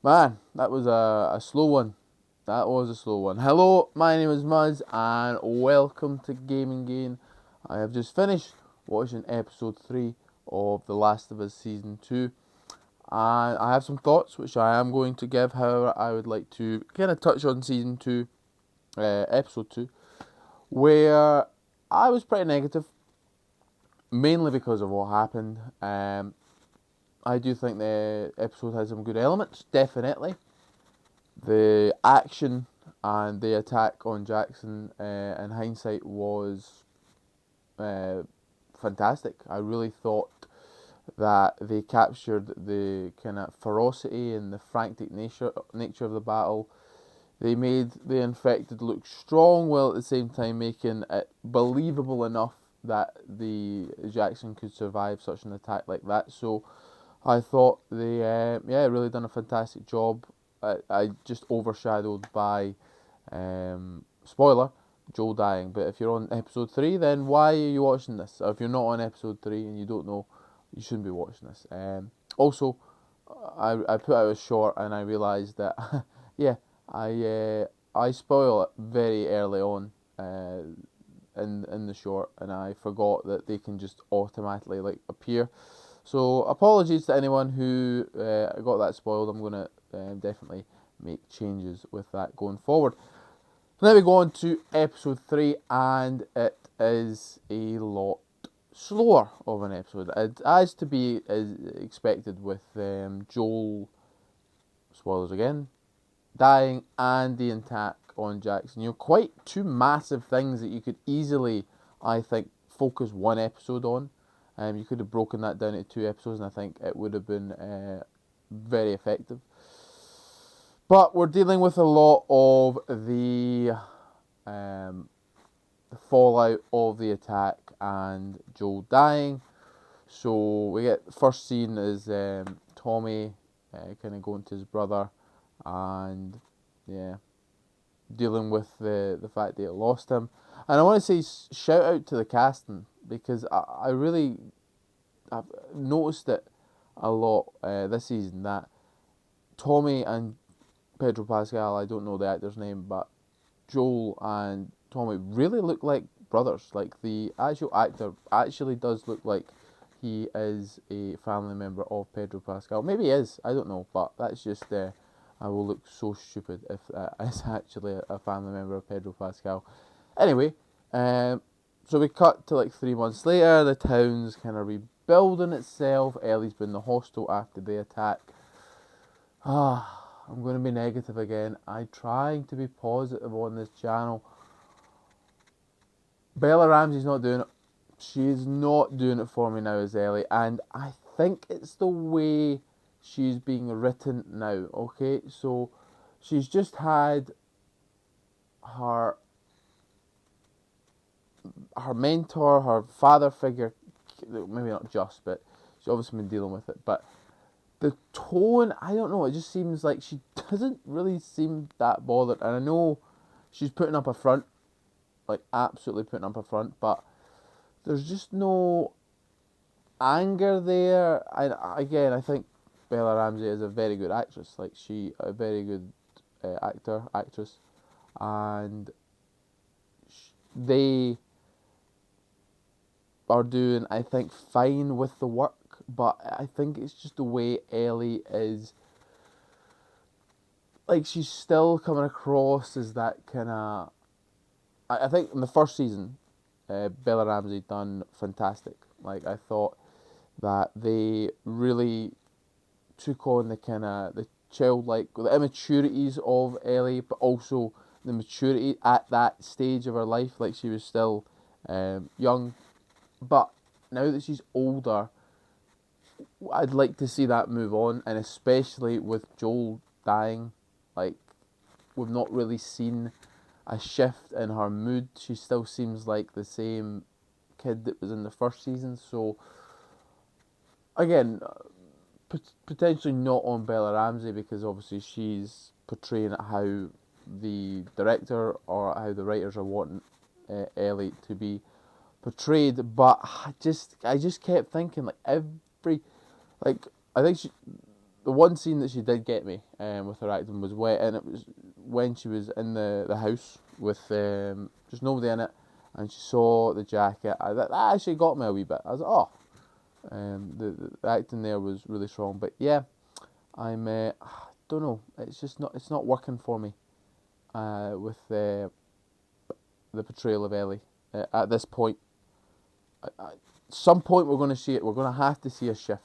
Man, that was a slow one. That was a slow one. Hello, my name is Muzz, and welcome to Gaming Gain. I have just finished watching episode 3 of The Last of Us Season 2, and I have some thoughts which I am going to give. However, I would like to kind of touch on Season 2, Episode 2, where I was pretty negative, mainly because of what happened. I do think the episode has some good elements, definitely. The action and the attack on Jackson, in hindsight, was uh, fantastic. I really thought that they captured the kind of ferocity and the frantic nature of the battle. They made the infected look strong while at the same time making it believable enough that the Jackson could survive such an attack like that. So I thought they really done a fantastic job. I just overshadowed by spoiler, Joel dying. But if you're on episode 3, then why are you watching this? Or if you're not on episode 3 and you don't know, you shouldn't be watching this. Also, I put out a short and I realised that yeah, I spoil it very early on in the short, and I forgot that they can just automatically like appear. So apologies to anyone who got that spoiled. I'm gonna definitely make changes with that going forward. Now we go on to episode 3, and it is a lot slower of an episode, as to be as expected with Joel, spoilers again, dying and the attack on Jackson. Quite two massive things that you could easily, I think, focus one episode on. You could have broken that down into 2 episodes, and I think it would have been very effective. But we're dealing with a lot of the fallout of the attack and Joel dying. So we get the first scene is Tommy kind of going to his brother and yeah, dealing with the fact that he lost him. And I want to say shout out to the casting, because I really I've noticed it a lot this season that Tommy and Pedro Pascal, I don't know the actor's name, but Joel and Tommy really look like brothers. Like the actual actor actually does look like he is a family member of Pedro Pascal. Maybe he is, I don't know, but that's just I will look so stupid if that is actually a family member of Pedro Pascal. Anyway, so we cut to like 3 months later. The town's kind of rebuilding itself. Ellie's been in the hospital after the attack. I'm going to be negative again. I'm trying to be positive on this channel. Bella Ramsey's not doing it. She's not doing it for me now as Ellie, and I think it's the way she's being written now. Okay, so she's just had her mentor, her father figure, maybe not just, but she's obviously been dealing with it. But the tone, I don't know, it just seems like she doesn't really seem that bothered. And I know she's putting up a front, like absolutely putting up a front, but there's just no anger there. I think Bella Ramsey is a very good actress. Like a very good actress, and they are doing, I think, fine with the work. But I think it's just the way Ellie is. Like, she's still coming across as that kind of. I think in the first season, Bella Ramsey done fantastic. Like, I thought that they really took on the kind of the childlike, the immaturities of Ellie, but also the maturity at that stage of her life. Like, she was still young, but now that she's older, I'd like to see that move on, and especially with Joel dying, like, we've not really seen a shift in her mood. She still seems like the same kid that was in the first season. So again, potentially not on Bella Ramsey, because obviously she's portraying it how the director or how the writers are wanting Ellie to be portrayed. But I just kept thinking, like, every, like, I think the one scene that she did get me with her acting was and it was when she was in the house with just nobody in it, and she saw the jacket. That actually got me a wee bit. I was like, oh, the acting there was really strong. But yeah, I don't know. It's not working for me with the portrayal of Ellie at this point. Some point we're going to see it. We're going to have to see a shift.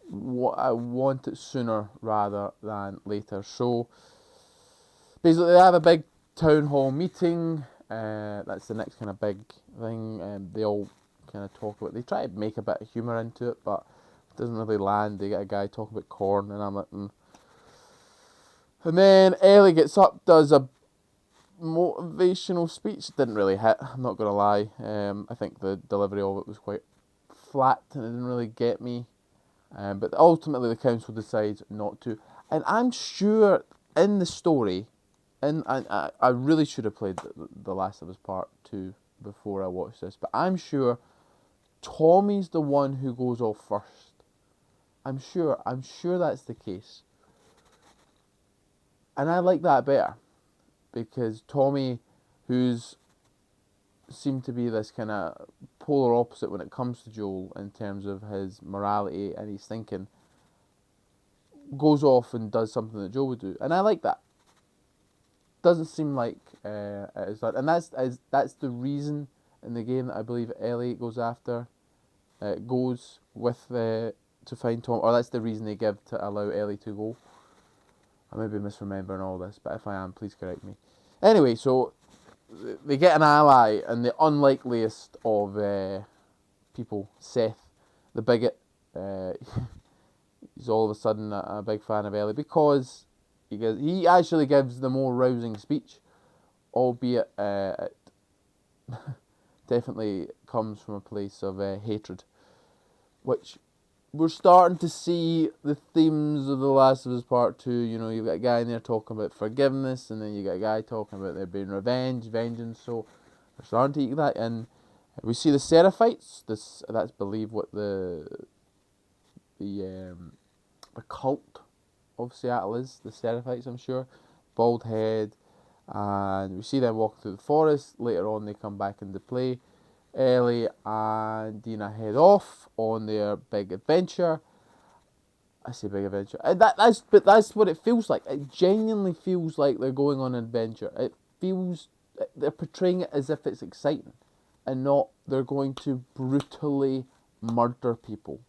I want it sooner rather than later. So basically, they have a big town hall meeting. That's the next kind of big thing. They all kind of talk about. They try to make a bit of humour into it, but it doesn't really land. They get a guy talking about corn, and I'm like, And then Ellie gets up, does a motivational speech. It didn't really hit. I'm not gonna lie. I think the delivery of it was quite flat, and it didn't really get me. But ultimately, the council decides not to. And I'm sure in the story, and I really should have played the Last of Us Part 2 before I watched this, but I'm sure Tommy's the one who goes off first. I'm sure that's the case. And I like that better, because Tommy, who's seemed to be this kind of polar opposite when it comes to Joel in terms of his morality and his thinking, goes off and does something that Joel would do, and I like that. Doesn't seem like it is that, and that's the reason in the game that I believe Ellie goes with to find Tom, or that's the reason they give to allow Ellie to go. I may be misremembering all this, but if I am, please correct me. Anyway, so they get an ally in the unlikeliest of people, Seth, the bigot. He's all of a sudden a big fan of Ellie because he actually gives the more rousing speech, albeit it definitely comes from a place of hatred, which we're starting to see the themes of The Last of Us Part 2. You know, you've got a guy in there talking about forgiveness, and then you got a guy talking about there being vengeance. So we're starting to eat that in. We see the Seraphites. That's believed what the cult of Seattle is. The Seraphites, I'm sure. Bald head, and we see them walking through the forest. Later on, they come back into play. Ellie and Dina head off on their big adventure. I say big adventure. That's what it feels like. It genuinely feels like they're going on an adventure. It feels they're portraying it as if it's exciting, and not they're going to brutally murder people.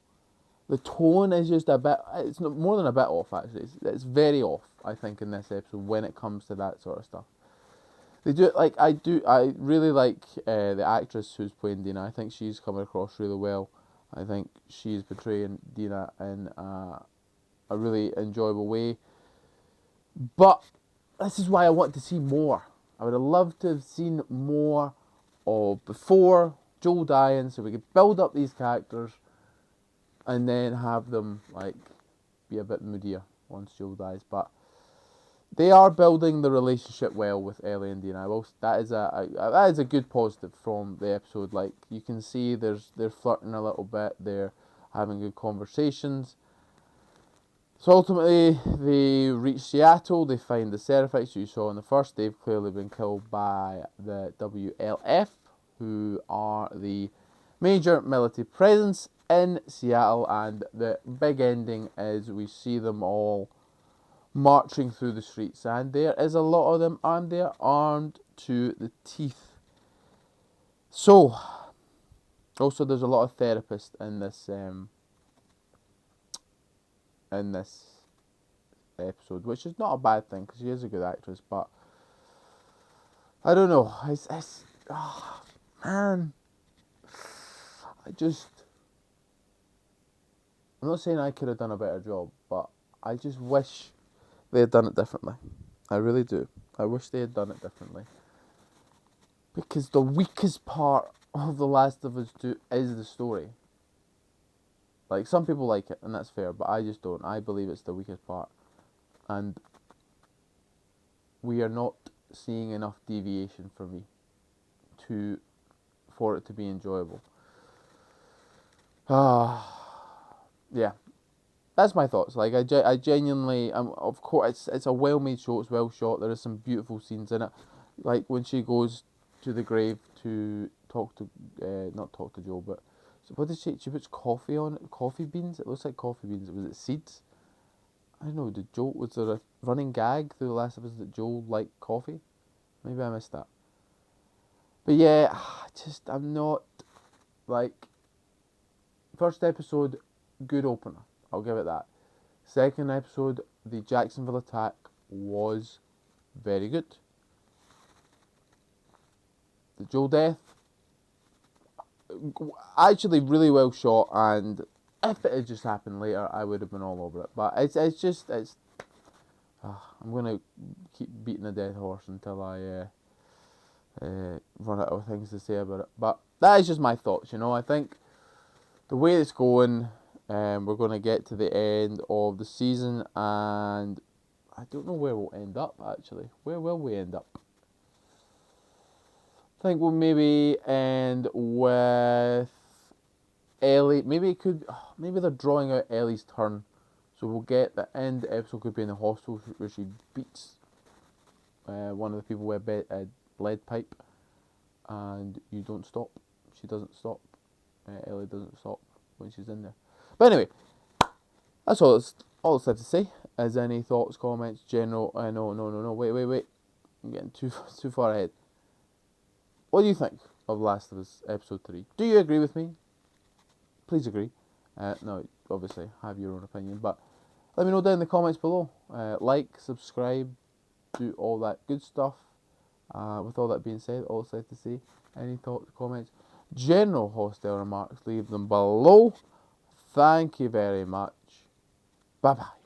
The tone is just a bit. It's not more than a bit off. Actually, it's very off. I think in this episode when it comes to that sort of stuff. They do like I really like the actress who's playing Dina. I think she's coming across really well. I think she's portraying Dina in a really enjoyable way. But this is why I want to see more. I would have loved to have seen more of before Joel dying, so we could build up these characters and then have them like be a bit moodier once Joel dies. But they are building the relationship well with Ellie and Dina. That is a good positive from the episode. Like you can see, they're flirting a little bit. They're having good conversations. So ultimately, they reach Seattle. They find the Seraphites you saw in the first. They've clearly been killed by the WLF, who are the major military presence in Seattle. And the big ending is we see them all marching through the streets, and there is a lot of them, and they're armed to the teeth. So, also there's a lot of therapists in this episode, which is not a bad thing because she is a good actress. But I don't know. Oh, man, I'm not saying I could have done a better job, but I just wish they had done it differently. I really do. I wish they had done it differently. Because the weakest part of The Last of Us 2 is the story. Like, some people like it, and that's fair, but I just don't. I believe it's the weakest part. And we are not seeing enough deviation for me for it to be enjoyable. Yeah. that's my thoughts. Like I genuinely, of course, it's a well-made show. It's well shot. There is some beautiful scenes in it, like when she goes to the grave to talk to, not talk to Joel, but so what did she? She puts coffee on it, coffee beans. It looks like coffee beans. Was it seeds? I don't know. Did Joel, was there a running gag through the last episode that Joel liked coffee? Maybe I missed that. But yeah, I'm not like first episode, good opener. I'll give it that. Second episode, the Jacksonville attack was very good. The Joel death, actually really well shot, and if it had just happened later, I would have been all over it. But it's. I'm gonna keep beating a dead horse until I run out of things to say about it. But that is just my thoughts. I think the way it's going, we're going to get to the end of the season, and I don't know where we'll end up, actually. Where will we end up? I think we'll maybe end with Ellie. Maybe they're drawing out Ellie's turn. So we'll get the end episode could be in the hospital where she beats one of the people with a lead pipe, and you don't stop. She doesn't stop. Ellie doesn't stop when she's in there. But anyway, that's all it's had to say. Is any thoughts, comments, general? No. Wait. I'm getting too far ahead. What do you think of Last of Us episode 3? Do you agree with me? Please agree. No, obviously have your own opinion, but let me know down in the comments below. Like, subscribe, do all that good stuff. With all that being said, all it's had to say. Any thoughts, comments, general hostile remarks, leave them below. Thank you very much. Bye bye.